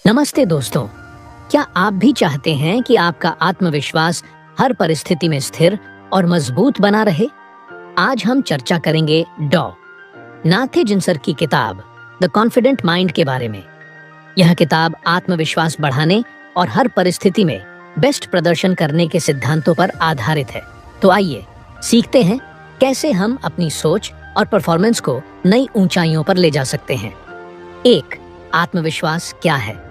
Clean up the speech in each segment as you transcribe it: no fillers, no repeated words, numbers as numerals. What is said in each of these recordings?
नमस्ते दोस्तों। क्या आप भी चाहते हैं कि आपका आत्मविश्वास हर परिस्थिति में स्थिर और मजबूत बना रहे? आज हम चर्चा करेंगे डॉ. नाथे जिन्सर की किताब द कॉन्फिडेंट माइंड के बारे में। यह किताब आत्मविश्वास बढ़ाने और हर परिस्थिति में बेस्ट प्रदर्शन करने के सिद्धांतों पर आधारित है। तो आइए सीखते हैं कैसे हम अपनी सोच और परफॉर्मेंस को नई ऊंचाइयों पर ले जा सकते हैं। 1. आत्मविश्वास क्या है?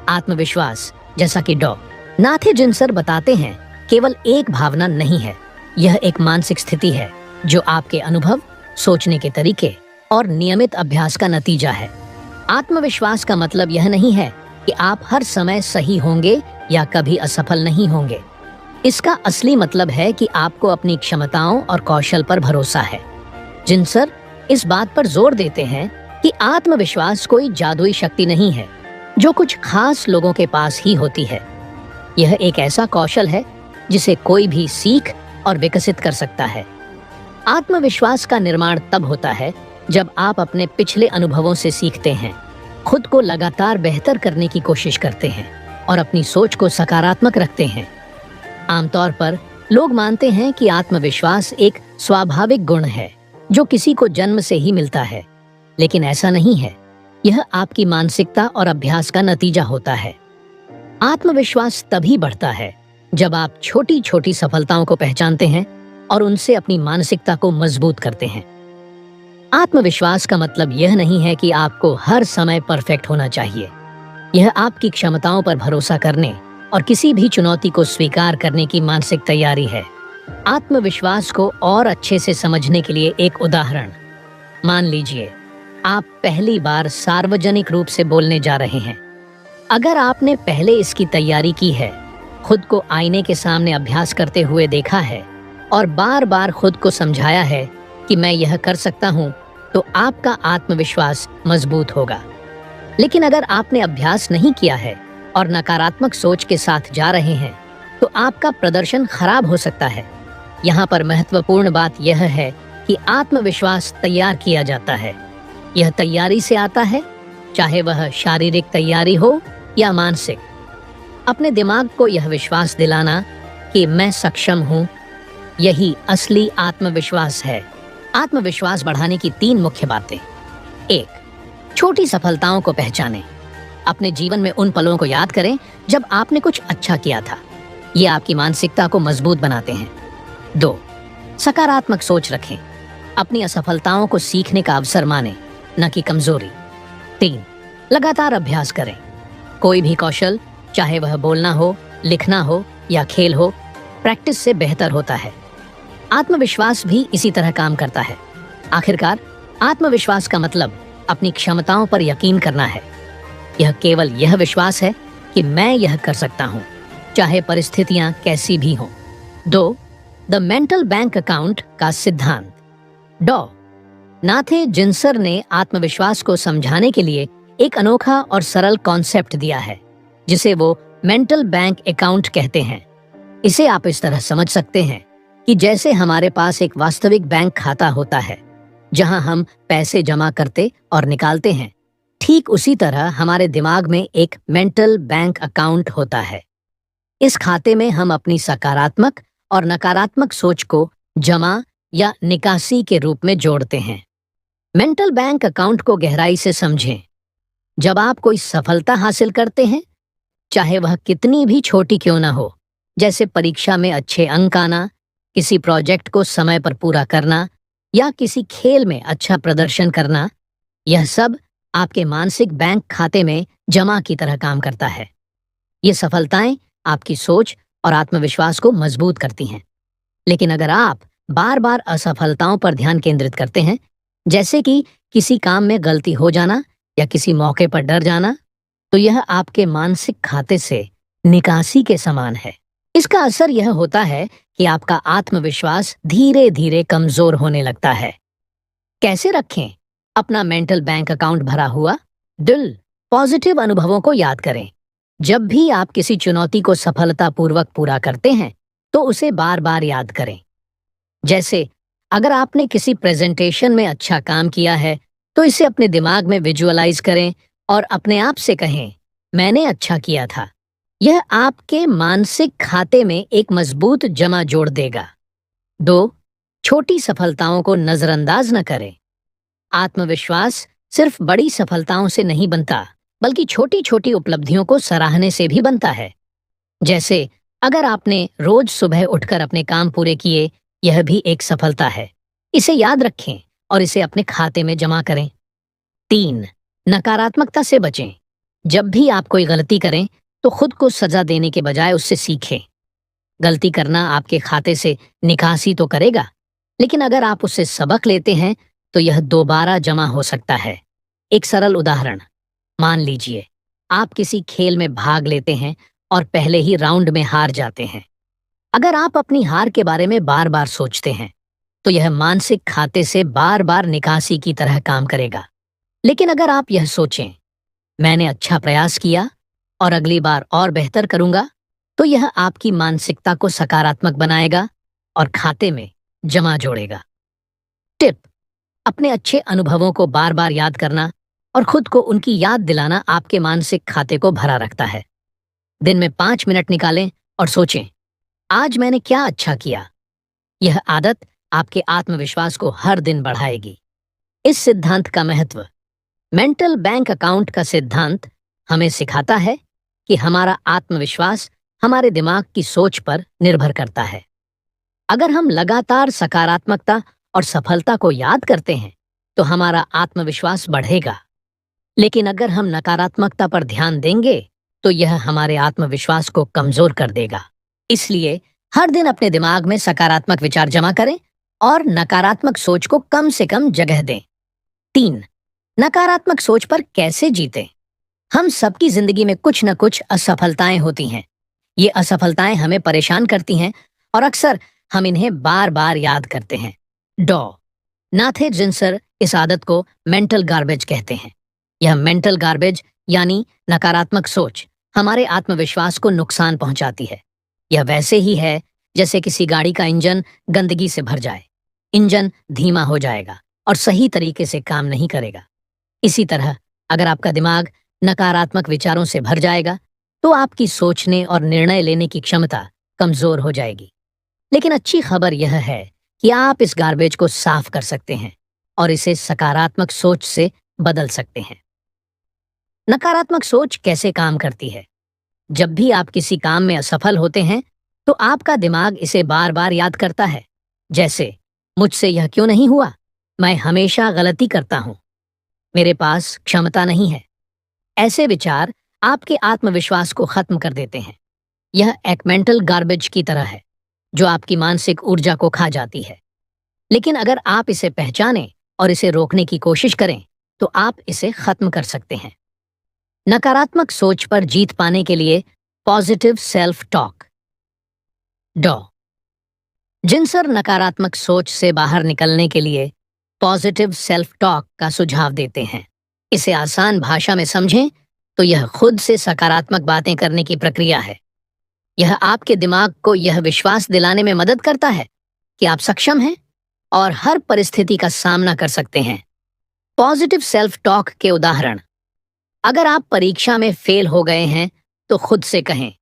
आत्मविश्वास, जैसा कि डॉ. नाथे जिन्सर बताते हैं, केवल एक भावना नहीं है। यह एक मानसिक स्थिति है जो आपके अनुभव, सोचने के तरीके और नियमित अभ्यास का नतीजा है। आत्मविश्वास का मतलब यह नहीं है कि आप हर समय सही होंगे या कभी असफल नहीं होंगे। इसका असली मतलब है कि आपको अपनी क्षमताओं और कौशल पर भरोसा है। जिन्सर इस बात पर जोर देते हैं कि आत्मविश्वास कोई जादुई शक्ति नहीं है जो कुछ खास लोगों के पास ही होती है। यह एक ऐसा कौशल है जिसे कोई भी सीख और विकसित कर सकता है। आत्मविश्वास का निर्माण तब होता है जब आप अपने पिछले अनुभवों से सीखते हैं, खुद को लगातार बेहतर करने की कोशिश करते हैं और अपनी सोच को सकारात्मक रखते हैं। आमतौर पर लोग मानते हैं कि आत्मविश्वास एक स्वाभाविक गुण है जो किसी को जन्म से ही मिलता है, लेकिन ऐसा नहीं है। यह आपकी मानसिकता और अभ्यास का नतीजा होता है। आत्मविश्वास तभी बढ़ता है जब आप छोटी छोटी सफलताओं को पहचानते हैं और उनसे अपनी मानसिकता को मजबूत करते हैं। आत्मविश्वास का मतलब यह नहीं है कि आपको हर समय परफेक्ट होना चाहिए। यह आपकी क्षमताओं पर भरोसा करने और किसी भी चुनौती को स्वीकार करने की मानसिक तैयारी है। आत्मविश्वास को और अच्छे से समझने के लिए एक उदाहरण। मान लीजिए आप पहली बार सार्वजनिक रूप से बोलने जा रहे हैं। अगर आपने पहले इसकी तैयारी की है, खुद को आईने के सामने अभ्यास करते हुए देखा है और बार बार खुद को समझाया है कि मैं यह कर सकता हूं, तो आपका आत्मविश्वास मजबूत होगा। लेकिन अगर आपने अभ्यास नहीं किया है और नकारात्मक सोच के साथ जा रहे हैं, तो आपका प्रदर्शन खराब हो सकता है। यहाँ पर महत्वपूर्ण बात यह है कि आत्मविश्वास तैयार किया जाता है। यह तैयारी से आता है, चाहे वह शारीरिक तैयारी हो या मानसिक। अपने दिमाग को यह विश्वास दिलाना कि मैं सक्षम हूँ, यही असली आत्मविश्वास है। आत्मविश्वास बढ़ाने की 3 मुख्य बातें। 1. छोटी सफलताओं को पहचानें। अपने जीवन में उन पलों को याद करें जब आपने कुछ अच्छा किया था। ये आपकी मानसिकता को मजबूत बनाते हैं। 2. सकारात्मक सोच रखें। अपनी असफलताओं को सीखने का अवसर मानें, न कि कमजोरी। 3. लगातार अभ्यास करें। कोई भी कौशल, चाहे वह बोलना हो, लिखना हो या खेल हो, प्रैक्टिस से बेहतर होता है। आत्मविश्वास भी इसी तरह काम करता है। आखिरकार आत्मविश्वास का मतलब अपनी क्षमताओं पर यकीन करना है। यह केवल यह विश्वास है कि मैं यह कर सकता हूँ, चाहे परिस्थितियां कैसी भी हों। 2. द मेंटल बैंक अकाउंट का सिद्धांत। डॉ. नाथे जिन्सर ने आत्मविश्वास को समझाने के लिए एक अनोखा और सरल कॉन्सेप्ट दिया है, जिसे वो मेंटल बैंक अकाउंट कहते हैं। इसे आप इस तरह समझ सकते हैं कि जैसे हमारे पास एक वास्तविक बैंक खाता होता है, जहां हम पैसे जमा करते और निकालते हैं, ठीक उसी तरह हमारे दिमाग में एक मेंटल बैंक अकाउंट होता है। इस खाते में हम अपनी सकारात्मक और नकारात्मक सोच को जमा या निकासी के रूप में जोड़ते हैं। मेंटल बैंक अकाउंट को गहराई से समझें। जब आप कोई सफलता हासिल करते हैं, चाहे वह कितनी भी छोटी क्यों ना हो, जैसे परीक्षा में अच्छे अंक आना, किसी प्रोजेक्ट को समय पर पूरा करना या किसी खेल में अच्छा प्रदर्शन करना, यह सब आपके मानसिक बैंक खाते में जमा की तरह काम करता है। ये सफलताएं आपकी सोच और आत्मविश्वास को मजबूत करती हैं। लेकिन अगर आप बार बार असफलताओं पर ध्यान केंद्रित करते हैं, जैसे कि किसी काम में गलती हो जाना या किसी मौके पर डर जाना, तो यह आपके मानसिक खाते से निकासी के समान है। इसका असर यह होता है कि आपका आत्मविश्वास धीरे धीरे कमजोर होने लगता है। कैसे रखें अपना मेंटल बैंक अकाउंट भरा हुआ? दिल पॉजिटिव अनुभवों को याद करें। जब भी आप किसी चुनौती को सफलतापूर्वक पूरा करते हैं, तो उसे बार बार याद करें। जैसे अगर आपने किसी प्रेजेंटेशन में अच्छा काम किया है, तो इसे अपने दिमाग में विजुअलाइज करें और अपने आप से कहें, मैंने अच्छा किया था। यह आपके मानसिक खाते में एक मजबूत जमा जोड़ देगा। 2. छोटी सफलताओं को नजरअंदाज न करें। आत्मविश्वास सिर्फ बड़ी सफलताओं से नहीं बनता, बल्कि छोटी छोटी उपलब्धियों को सराहने से भी बनता है। जैसे अगर आपने रोज सुबह उठकर अपने काम पूरे किए, यह भी एक सफलता है। इसे याद रखें और इसे अपने खाते में जमा करें। 3. नकारात्मकता से बचें। जब भी आप कोई गलती करें, तो खुद को सजा देने के बजाय उससे सीखें। गलती करना आपके खाते से निकासी तो करेगा, लेकिन अगर आप उससे सबक लेते हैं, तो यह दोबारा जमा हो सकता है। एक सरल उदाहरण, मान लीजिए आप किसी खेल में भाग लेते हैं और पहले ही राउंड में हार जाते हैं। अगर आप अपनी हार के बारे में बार बार सोचते हैं, तो यह मानसिक खाते से बार बार निकासी की तरह काम करेगा। लेकिन अगर आप यह सोचें, मैंने अच्छा प्रयास किया और अगली बार और बेहतर करूंगा, तो यह आपकी मानसिकता को सकारात्मक बनाएगा और खाते में जमा जोड़ेगा। टिप: अपने अच्छे अनुभवों को बार बार याद करना और खुद को उनकी याद दिलाना आपके मानसिक खाते को भरा रखता है। दिन में 5 मिनट निकालें और सोचें, आज मैंने क्या अच्छा किया। यह आदत आपके आत्मविश्वास को हर दिन बढ़ाएगी। इस सिद्धांत का महत्व: मेंटल बैंक अकाउंट का सिद्धांत हमें सिखाता है कि हमारा आत्मविश्वास हमारे दिमाग की सोच पर निर्भर करता है। अगर हम लगातार सकारात्मकता और सफलता को याद करते हैं, तो हमारा आत्मविश्वास बढ़ेगा। लेकिन अगर हम नकारात्मकता पर ध्यान देंगे, तो यह हमारे आत्मविश्वास को कमजोर कर देगा। इसलिए हर दिन अपने दिमाग में सकारात्मक विचार जमा करें और नकारात्मक सोच को कम से कम जगह दें। 3. नकारात्मक सोच पर कैसे जीतें? हम सबकी जिंदगी में कुछ न कुछ असफलताएं होती हैं। ये असफलताएं हमें परेशान करती हैं और अक्सर हम इन्हें बार बार याद करते हैं। डॉ नाथे जिंसर इस आदत को मेंटल गार्बेज कहते हैं। यह मेंटल गार्बेज यानी नकारात्मक सोच हमारे आत्मविश्वास को नुकसान पहुंचाती है। यह वैसे ही है जैसे किसी गाड़ी का इंजन गंदगी से भर जाए। इंजन धीमा हो जाएगा और सही तरीके से काम नहीं करेगा। इसी तरह अगर आपका दिमाग नकारात्मक विचारों से भर जाएगा, तो आपकी सोचने और निर्णय लेने की क्षमता कमजोर हो जाएगी। लेकिन अच्छी खबर यह है कि आप इस गार्बेज को साफ कर सकते हैं और इसे सकारात्मक सोच से बदल सकते हैं। नकारात्मक सोच कैसे काम करती है? जब भी आप किसी काम में असफल होते हैं, तो आपका दिमाग इसे बार बार याद करता है। जैसे, मुझसे यह क्यों नहीं हुआ, मैं हमेशा गलती करता हूं, मेरे पास क्षमता नहीं है। ऐसे विचार आपके आत्मविश्वास को खत्म कर देते हैं। यह एक मेंटल गार्बेज की तरह है, जो आपकी मानसिक ऊर्जा को खा जाती है। लेकिन अगर आप इसे पहचानें और इसे रोकने की कोशिश करें, तो आप इसे खत्म कर सकते हैं। नकारात्मक सोच पर जीत पाने के लिए पॉजिटिव सेल्फ टॉक। डॉ जिंसर नकारात्मक सोच से बाहर निकलने के लिए पॉजिटिव सेल्फ टॉक का सुझाव देते हैं। इसे आसान भाषा में समझें तो यह खुद से सकारात्मक बातें करने की प्रक्रिया है। यह आपके दिमाग को यह विश्वास दिलाने में मदद करता है कि आप सक्षम हैं और हर परिस्थिति का सामना कर सकते हैं। पॉजिटिव सेल्फ टॉक के उदाहरण: अगर आप परीक्षा में फेल हो गए हैं, तो खुद से कहें,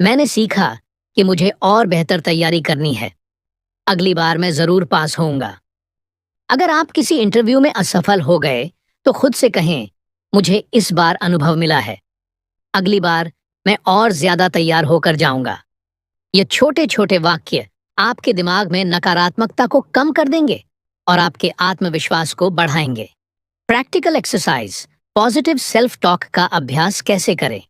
मैंने सीखा कि मुझे और बेहतर तैयारी करनी है, अगली बार मैं जरूर पास होऊंगा। अगर आप किसी इंटरव्यू में असफल हो गए, तो खुद से कहें, मुझे इस बार अनुभव मिला है, अगली बार मैं और ज्यादा तैयार होकर जाऊंगा। ये छोटे छोटे वाक्य आपके दिमाग में नकारात्मकता को कम कर देंगे और आपके आत्मविश्वास को बढ़ाएंगे। Practical exercise: positive self talk का अभ्यास कैसे करें?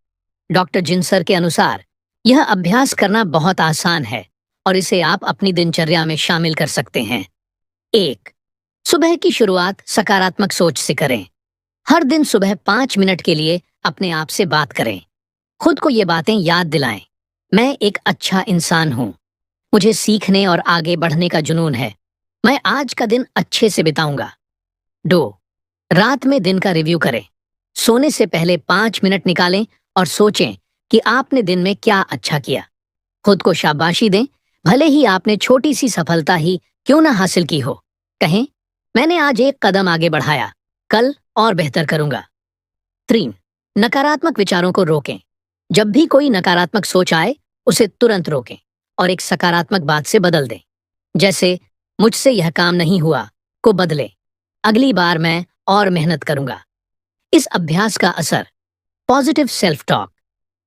डॉक्टर जिंसर के अनुसार यह अभ्यास करना बहुत आसान है और इसे आप अपनी दिनचर्या में शामिल कर सकते हैं। 1. सुबह की शुरुआत सकारात्मक सोच से करें। हर दिन सुबह 5 मिनट के लिए अपने आप से बात करें। खुद को ये बातें याद दिलाएं, मैं एक अच्छा इंसान हूं, मुझे सीखने और आगे बढ़ने का जुनून है, मैं आज का दिन अच्छे से बिताऊंगा। 2. रात में दिन का रिव्यू करें। सोने से पहले 5 मिनट निकालें और सोचें कि आपने दिन में क्या अच्छा किया। खुद को शाबाशी दें, भले ही आपने छोटी सी सफलता ही क्यों ना हासिल की हो। कहें, मैंने आज एक कदम आगे बढ़ाया, कल और बेहतर करूंगा। 3. नकारात्मक विचारों को रोकें। जब भी कोई नकारात्मक सोच आए, उसे तुरंत रोकें और एक सकारात्मक बात से बदल दें। जैसे, मुझसे यह काम नहीं हुआ को बदलें, अगली बार मैं और मेहनत करूंगा। इस अभ्यास का असर, पॉजिटिव सेल्फ टॉक,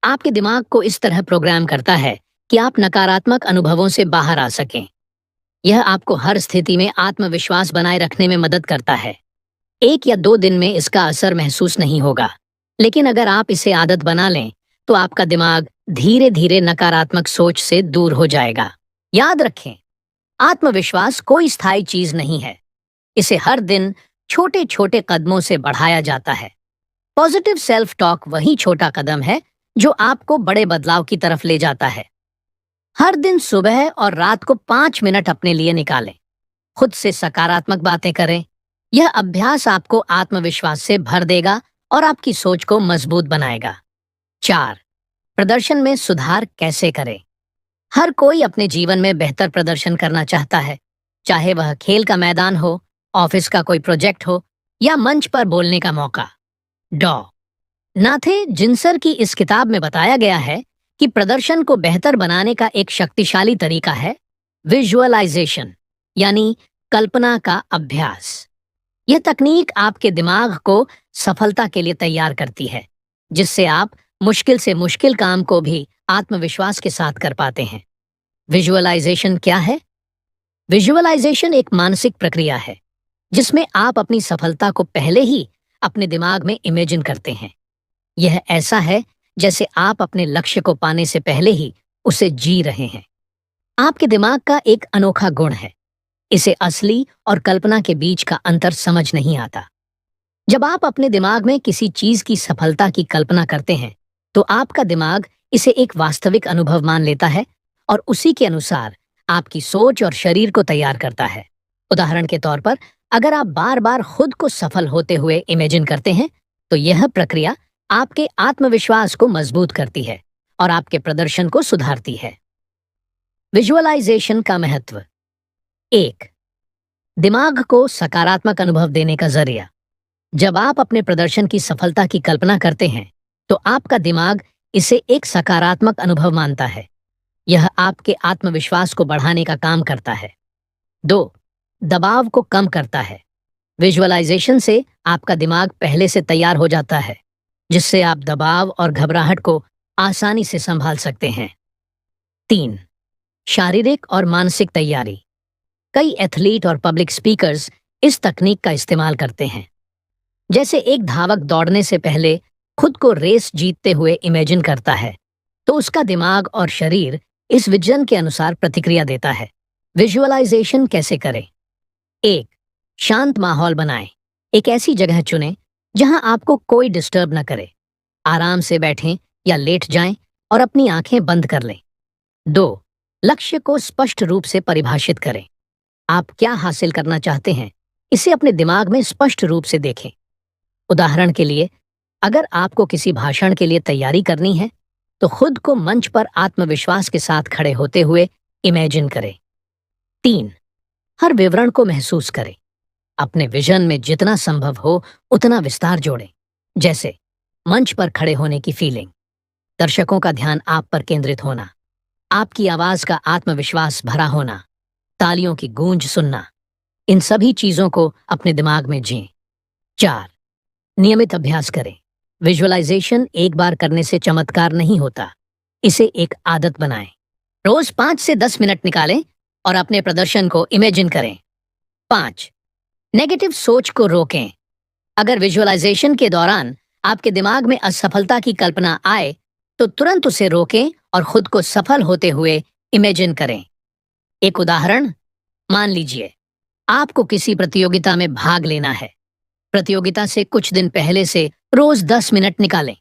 आपके दिमाग को इस तरह प्रोग्राम करता है कि आप नकारात्मक अनुभवों से बाहर आ सकें। यह आपको हर स्थिति में आत्मविश्वास बनाए रखने में मदद करता है। 1 या 2 दिन में इसका असर महसूस नहीं होगा, लेकिन अगर आप इसे आदत बना लें, तो आपका दिमाग धीरे धीरे नकारात्मक सोच से दूर हो जाएगा। याद रखें, आत्मविश्वास कोई स्थायी चीज नहीं है। इसे हर दिन छोटे छोटे कदमों से बढ़ाया जाता है। पॉजिटिव सेल्फ टॉक वही छोटा कदम है जो आपको बड़े बदलाव की तरफ ले जाता है। हर दिन सुबह और रात को 5 मिनट अपने लिए निकालें। खुद से सकारात्मक बातें करें। यह अभ्यास आपको आत्मविश्वास से भर देगा और आपकी सोच को मजबूत बनाएगा। 4. प्रदर्शन में सुधार कैसे करें? हर कोई अपने जीवन में बेहतर प्रदर्शन करना चाहता है, चाहे वह खेल का मैदान हो, ऑफिस का कोई प्रोजेक्ट हो या मंच पर बोलने का मौका। डॉ. नाथे जिंसर की इस किताब में बताया गया है कि प्रदर्शन को बेहतर बनाने का एक शक्तिशाली तरीका है विजुअलाइजेशन, यानी कल्पना का अभ्यास। यह तकनीक आपके दिमाग को सफलता के लिए तैयार करती है, जिससे आप मुश्किल से मुश्किल काम को भी आत्मविश्वास के साथ कर पाते हैं। विजुअलाइजेशन क्या है? विजुअलाइजेशन एक मानसिक प्रक्रिया है जिसमें आप अपनी सफलता को पहले ही अपने दिमाग में इमेजिन करते हैं। यह ऐसा है जैसे आप अपने लक्ष्य को पाने से पहले ही उसे जी रहे हैं। आपके दिमाग का एक अनोखा गुण है, इसे असली और कल्पना के बीच का अंतर समझ नहीं आता। जब आप अपने दिमाग में किसी चीज की सफलता की कल्पना करते हैं, तो आपका दिमाग इसे एक वास्तविक अनुभव मान लेता है और उसी के अनुसार आपकी सोच और शरीर को तैयार करता है। उदाहरण के तौर पर, अगर आप बार बार खुद को सफल होते हुए इमेजिन करते हैं, तो यह प्रक्रिया आपके आत्मविश्वास को मजबूत करती है और आपके प्रदर्शन को सुधारती है। विजुअलाइजेशन का महत्व। 1. दिमाग को सकारात्मक अनुभव देने का जरिया। जब आप अपने प्रदर्शन की सफलता की कल्पना करते हैं, तो आपका दिमाग इसे एक सकारात्मक अनुभव मानता है। यह आपके आत्मविश्वास को बढ़ाने का काम करता है। 2. दबाव को कम करता है। विजुअलाइजेशन से आपका दिमाग पहले से तैयार हो जाता है, जिससे आप दबाव और घबराहट को आसानी से संभाल सकते हैं। 3. शारीरिक और मानसिक तैयारी। कई एथलीट और पब्लिक स्पीकर्स इस तकनीक का इस्तेमाल करते हैं। जैसे एक धावक दौड़ने से पहले खुद को रेस जीतते हुए इमेजिन करता है, तो उसका दिमाग और शरीर इस विजन के अनुसार प्रतिक्रिया देता है। विजुअलाइजेशन कैसे करें? 1. शांत माहौल बनाएं। एक ऐसी जगह चुनें जहां आपको कोई डिस्टर्ब न करे। आराम से बैठें या लेट जाएं और अपनी आंखें बंद कर लें। 2. लक्ष्य को स्पष्ट रूप से परिभाषित करें। आप क्या हासिल करना चाहते हैं, इसे अपने दिमाग में स्पष्ट रूप से देखें। उदाहरण के लिए, अगर आपको किसी भाषण के लिए तैयारी करनी है, तो खुद को मंच पर आत्मविश्वास के साथ खड़े होते हुए इमेजिन करें। 3. हर विवरण को महसूस करें। अपने विजन में जितना संभव हो उतना विस्तार जोड़ें, जैसे मंच पर खड़े होने की फीलिंग, दर्शकों का ध्यान आप पर केंद्रित होना, आपकी आवाज का आत्मविश्वास भरा होना, तालियों की गूंज सुनना। इन सभी चीजों को अपने दिमाग में जिएं। 4. नियमित अभ्यास करें। विजुअलाइजेशन एक बार करने से चमत्कार नहीं होता, इसे एक आदत बनाएं। रोज 5 से 10 मिनट निकालें और अपने प्रदर्शन को इमेजिन करें। 5. नेगेटिव सोच को रोकें। अगर विजुअलाइजेशन के दौरान आपके दिमाग में असफलता की कल्पना आए, तो तुरंत उसे रोकें और खुद को सफल होते हुए इमेजिन करें। एक उदाहरण, मान लीजिए आपको किसी प्रतियोगिता में भाग लेना है। प्रतियोगिता से कुछ दिन पहले से रोज 10 मिनट निकालें।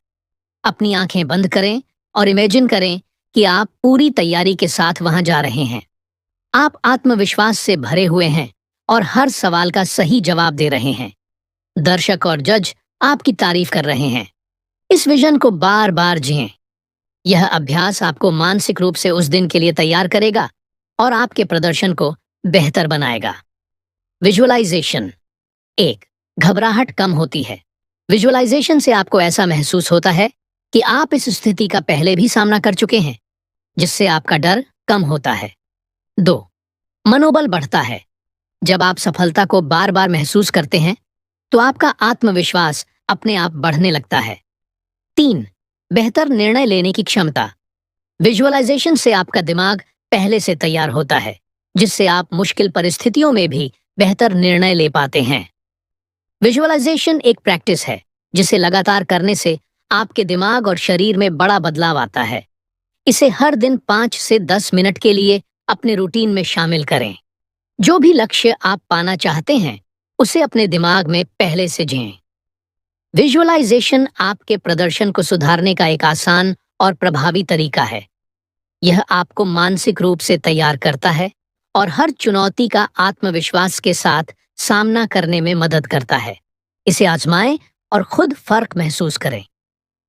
अपनी आंखें बंद करें और इमेजिन करें कि आप पूरी तैयारी के साथ वहां जा रहे हैं। आप आत्मविश्वास से भरे हुए हैं और हर सवाल का सही जवाब दे रहे हैं। दर्शक और जज आपकी तारीफ कर रहे हैं। इस विजन को बार बार जिएं। यह अभ्यास आपको मानसिक रूप से उस दिन के लिए तैयार करेगा और आपके प्रदर्शन को बेहतर बनाएगा। विजुअलाइजेशन। 1. घबराहट कम होती है। विजुअलाइजेशन से आपको ऐसा महसूस होता है कि आप इस स्थिति का पहले भी सामना कर चुके हैं, जिससे आपका डर कम होता है। 2. मनोबल बढ़ता है। जब आप सफलता को बार बार महसूस करते हैं तो आपका आत्मविश्वास अपने आप बढ़ने लगता है। 3. बेहतर निर्णय लेने की क्षमता। विजुअलाइजेशन से आपका दिमाग पहले से तैयार होता है, जिससे आप मुश्किल परिस्थितियों में भी बेहतर निर्णय ले पाते हैं। विजुअलाइजेशन एक प्रैक्टिस है जिसे लगातार करने से आपके दिमाग और शरीर में बड़ा बदलाव आता है। इसे हर दिन 5 से 10 मिनट के लिए अपने रूटीन में शामिल करें। जो भी लक्ष्य आप पाना चाहते हैं, उसे अपने दिमाग में पहले से जिएं। विजुअलाइजेशन आपके प्रदर्शन को सुधारने का एक आसान और प्रभावी तरीका है। यह आपको मानसिक रूप से तैयार करता है और हर चुनौती का आत्मविश्वास के साथ सामना करने में मदद करता है। इसे आजमाएं और खुद फर्क महसूस करें।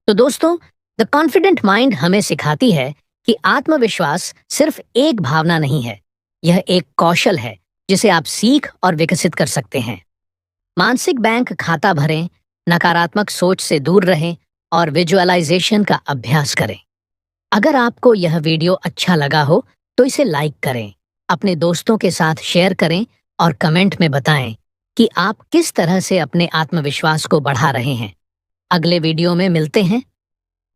तो दोस्तों, द कॉन्फिडेंट माइंड हमें सिखाती है कि आत्मविश्वास सिर्फ एक भावना नहीं है, यह एक कौशल है जिसे आप सीख और विकसित कर सकते हैं। मानसिक बैंक खाता भरें, नकारात्मक सोच से दूर रहें और विजुअलाइजेशन का अभ्यास करें। अगर आपको यह वीडियो अच्छा लगा हो तो इसे लाइक करें, अपने दोस्तों के साथ शेयर करें और कमेंट में बताएं कि आप किस तरह से अपने आत्मविश्वास को बढ़ा रहे हैं। अगले वीडियो में मिलते हैं।